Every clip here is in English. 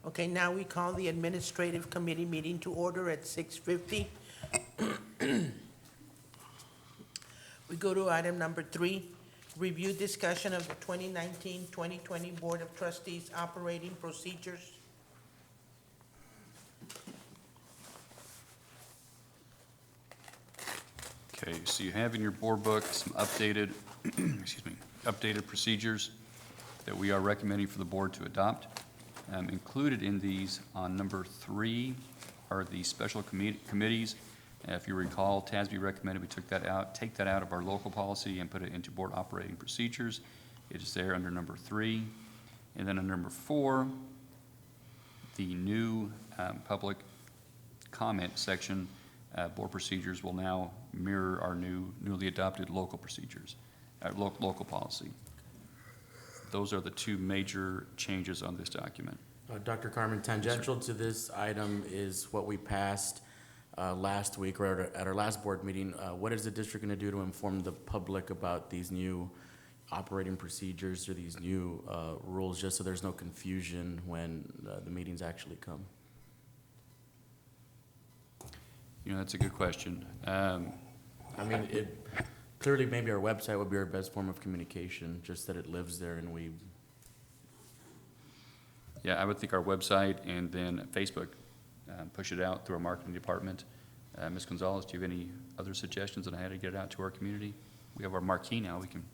Okay, now we call the Administrative Committee meeting to order at 6:50. We go to item number 3, review discussion of the 2019-2020 Board of Trustees operating procedures. Okay, so you have in your board book some updated, updated procedures that we are recommending for the board to adopt. Included in these on number 3 are the special committees. If you recall, TASB recommended we take that out of our local policy and put it into board operating procedures. It is there under number 3. And then on number 4, the new public comment section, board procedures will now mirror our newly adopted local procedures, local policy. Those are the 2 major changes on this document. Dr. Carmen, tangential to this item is what we passed last week or at our last board meeting. What is the district going to do to inform the public about these new operating procedures or these new rules, just so there's no confusion when the meetings actually come? You know, that's a good question. I mean, clearly maybe our website would be our best form of communication, just that it lives there and we... Yeah, I would think our website and then Facebook, push it out through our marketing department. Ms. Gonzalez, do you have any other suggestions on how to get it out to our community? We have our marquee now. We can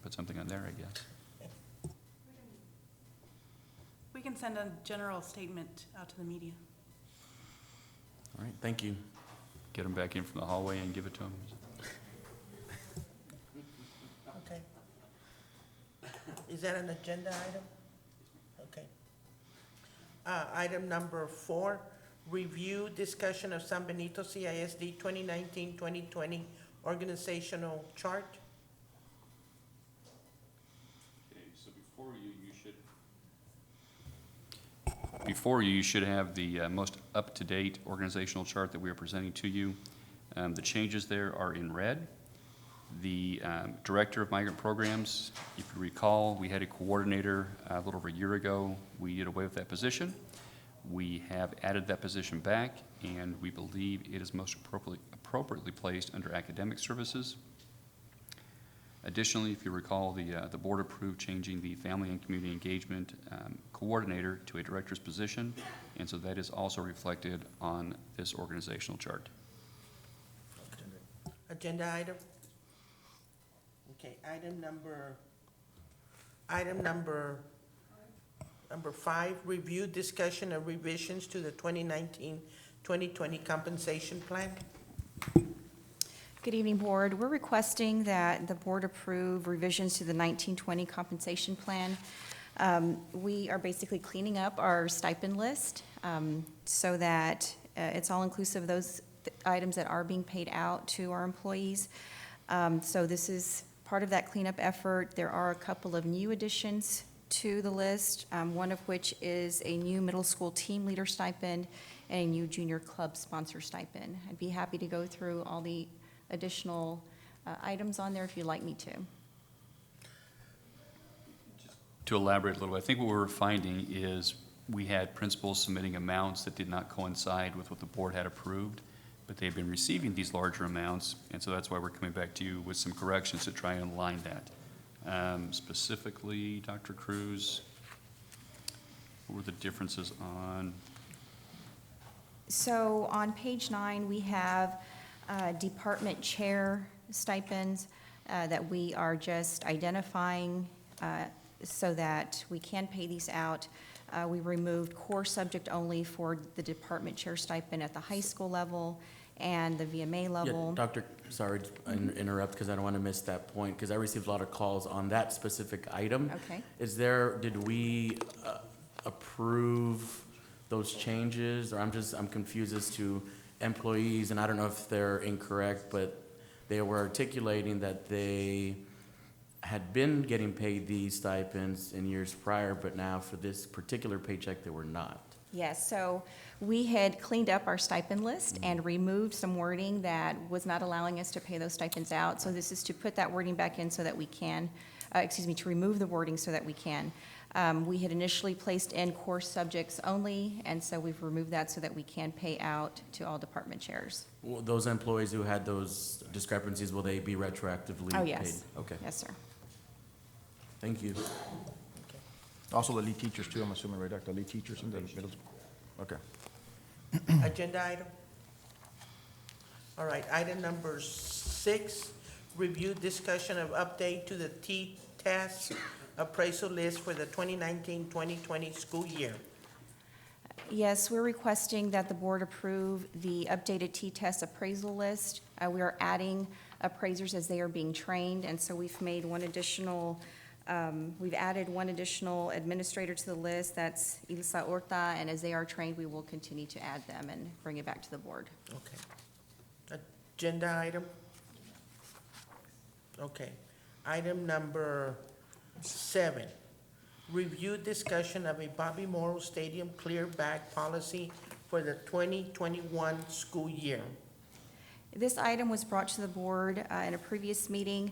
put something on there, I guess. We can send a general statement out to the media. All right, thank you. Get them back in from the hallway and give it to them. Okay. Is that an agenda item? Okay. Item number 4, review discussion of San Benito CISD 2019-2020 organizational chart. Okay, so before you should have the most up-to-date organizational chart that we are presenting to you. The changes there are in red. The Director of Migrant Programs, if you recall, we had a coordinator a little over a year ago. We did away with that position. We have added that position back, and we believe it is most appropriately placed under academic services. Additionally, if you recall, the board approved changing the Family and Community Engagement Coordinator to a director's position, and so that is also reflected on this organizational chart. Agenda item? Okay, item number 5, review discussion of revisions to the 2019-2020 compensation plan. Good evening, Board. We're requesting that the Board approve revisions to the 1920 compensation plan. We are basically cleaning up our stipend list so that it's all inclusive of those items that are being paid out to our employees. So this is part of that cleanup effort. There are a couple of new additions to the list, one of which is a new middle school team leader stipend and a new junior club sponsor stipend. I'd be happy to go through all the additional items on there if you'd like me to. To elaborate a little bit, I think what we're finding is we had principals submitting amounts that did not coincide with what the board had approved, but they've been receiving these larger amounts, and so that's why we're coming back to you with some corrections to try and align that. Specifically, Dr. Cruz, what were the differences on? So on page 9, we have department chair stipends that we are just identifying so that we can pay these out. We removed core subject only for the department chair stipend at the high school level and the VMA level. Yeah, Doctor, sorry to interrupt because I don't want to miss that point because I received a lot of calls on that specific item. Okay. Did we approve those changes, or I'm confused as to employees, and I don't know if they're incorrect, but they were articulating that they had been getting paid these stipends in years prior, but now for this particular paycheck, they were not. Yes, so we had cleaned up our stipend list and removed some wording that was not allowing us to pay those stipends out. So this is to put that wording back in so that we can, to remove the wording so that we can. We had initially placed in course subjects only, and so we've removed that so that we can pay out to all department chairs. Well, those employees who had those discrepancies, will they be retroactively paid? Oh, yes. Okay, Yes, sir. thank you. Also the lead teachers too, I'm assuming, right, Dr. Lead teachers in the middle school? Okay. Agenda item? All right, item number 6, review discussion of update to the Ttests appraisal list for the 2019-2020 school year. Yes, we're requesting that the board approve the updated T-test appraisal list. We are adding appraisers as they are being trained, and so we've added one additional administrator to the list, that's Ilsa Orta, and as they are trained, we will continue to add them and bring it back to the board. Okay. Agenda item? Okay. Item number 7, review discussion of a Bobby Mauro Stadium clear bag policy for the 2021 school year. This item was brought to the board in a previous meeting.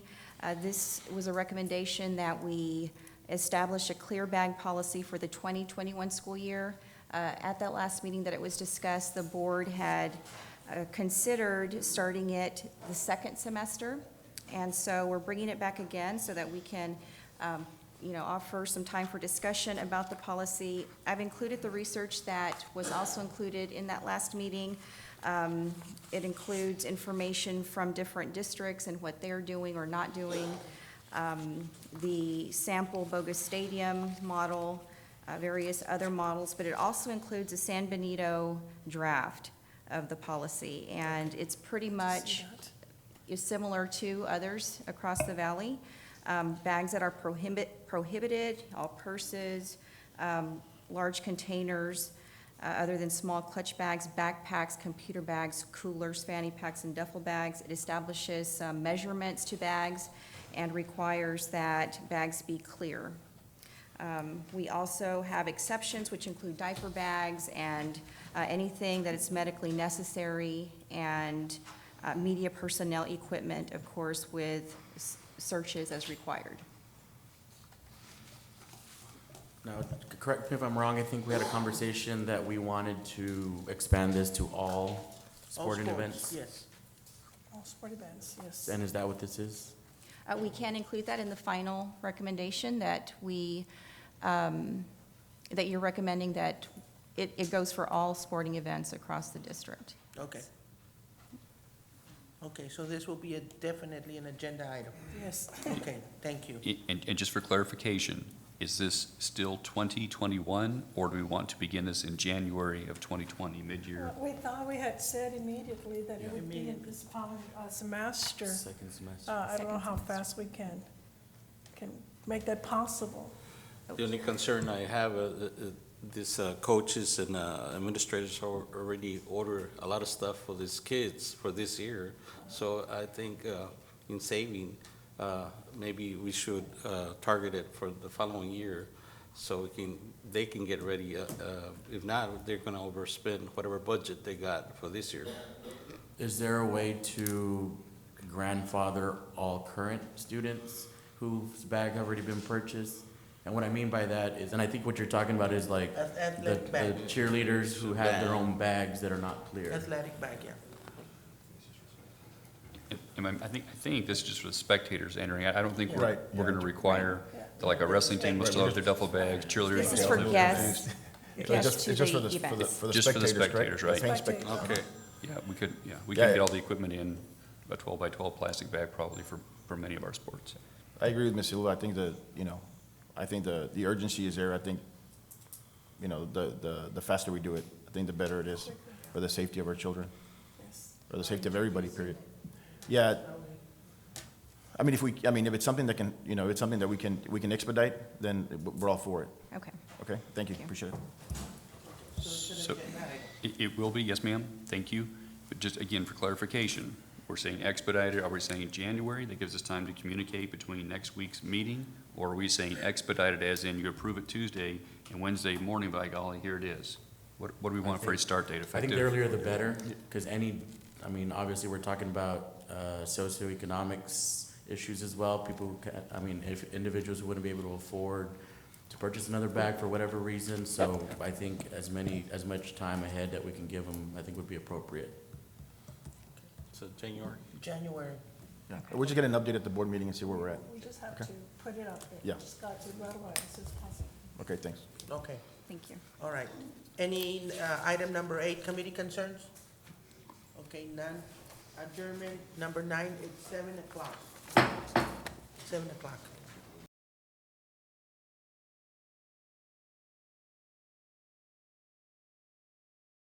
This was a recommendation that we establish a clear bag policy for the 2021 school year. At that last meeting that it was discussed, the board had considered starting it the second semester. And so we're bringing it back again so that we can, offer some time for discussion about the policy. I've included the research that was also included in that last meeting. It includes information from different districts and what they're doing or not doing, the sample Bogus Stadium model, various other models, but it also includes a San Benito draft of the policy, and it's pretty much is similar to others across the valley. Bags that are prohibited, all purses, large containers, other than small clutch bags, backpacks, computer bags, coolers, fanny packs, and duffel bags. It establishes some measurements to bags and requires that bags be clear. We also have exceptions, which include diaper bags and anything that is medically necessary, and media personnel equipment, of course, with searches as required. Now, correct me if I'm wrong, I think we had a conversation that we wanted to expand this to all sporting All sports, events. yes. All sport events, yes. And is that what this is? We can include that in the final recommendation that that you're recommending that it goes for all sporting events across the district. Okay. Okay, so this will be definitely an agenda item. Yes. Okay, thank you. And just for clarification, is this still 2021, or do we want to begin this in January of 2020, mid-year? We thought we had said immediately that it would be in Immediately. this following semester. Second semester. I don't know how fast we can make that possible. The only concern I have, these coaches and administrators already order a lot of stuff for these kids for this year. So I think in saving, maybe we should target it for the following year so they can get ready. If not, they're gonna overspend whatever budget they got for this year. Is there a way to grandfather all current students whose bag have already been purchased? And what I mean by that is, and I think what you're talking about is like the Athletic bag. cheerleaders who have their own bags that are not clear. Athletic bag, yeah. I think this is just for the spectators entering. I don't think Right. we're going to require, that like a wrestling team will still have their duffel bags, cheerleaders. This will is still for have their guests, So it's guests to just for the the events. Just for the spectators, correct? spectators, right? The paying spectators. Okay. Yeah, we could Yeah. get all the equipment in a 12 by 12 plastic bag probably for many of our sports. I agree with Ms. Silva. I think the urgency is there. I think, the faster we do it, I think the better it is for the safety of our children, Yes. or the safety of everybody, period. Yeah. I mean, if it's something that can, it's something that we can expedite, then we're all for it. Okay. Okay? Thank you. Thank you. Appreciate it. So it will be, yes, ma'am, thank you. But just again, for clarification, we're saying expedited, are we saying January? That gives us time to communicate between next week's meeting? Or are we saying expedited as in you approve it Tuesday and Wednesday morning, by golly, here it is? What do we want for a start date I think effective? the earlier the better, because obviously we're talking about socioeconomics issues as well. People, if individuals who wouldn't be able to afford to purchase another bag for whatever reason, so I think as much time ahead that we can give them, I think would be appropriate. So January. January. Yeah, we'll just get an update at the board meeting and see where we're at. We just have Okay. to put it out there. Yeah. Just got to right away, as soon as possible. Okay, thanks. Okay, Thank you. all right. Any, item number 8, committee concerns? Okay, none. Adjournment, number 9, it's 7 o'clock. 7 o'clock.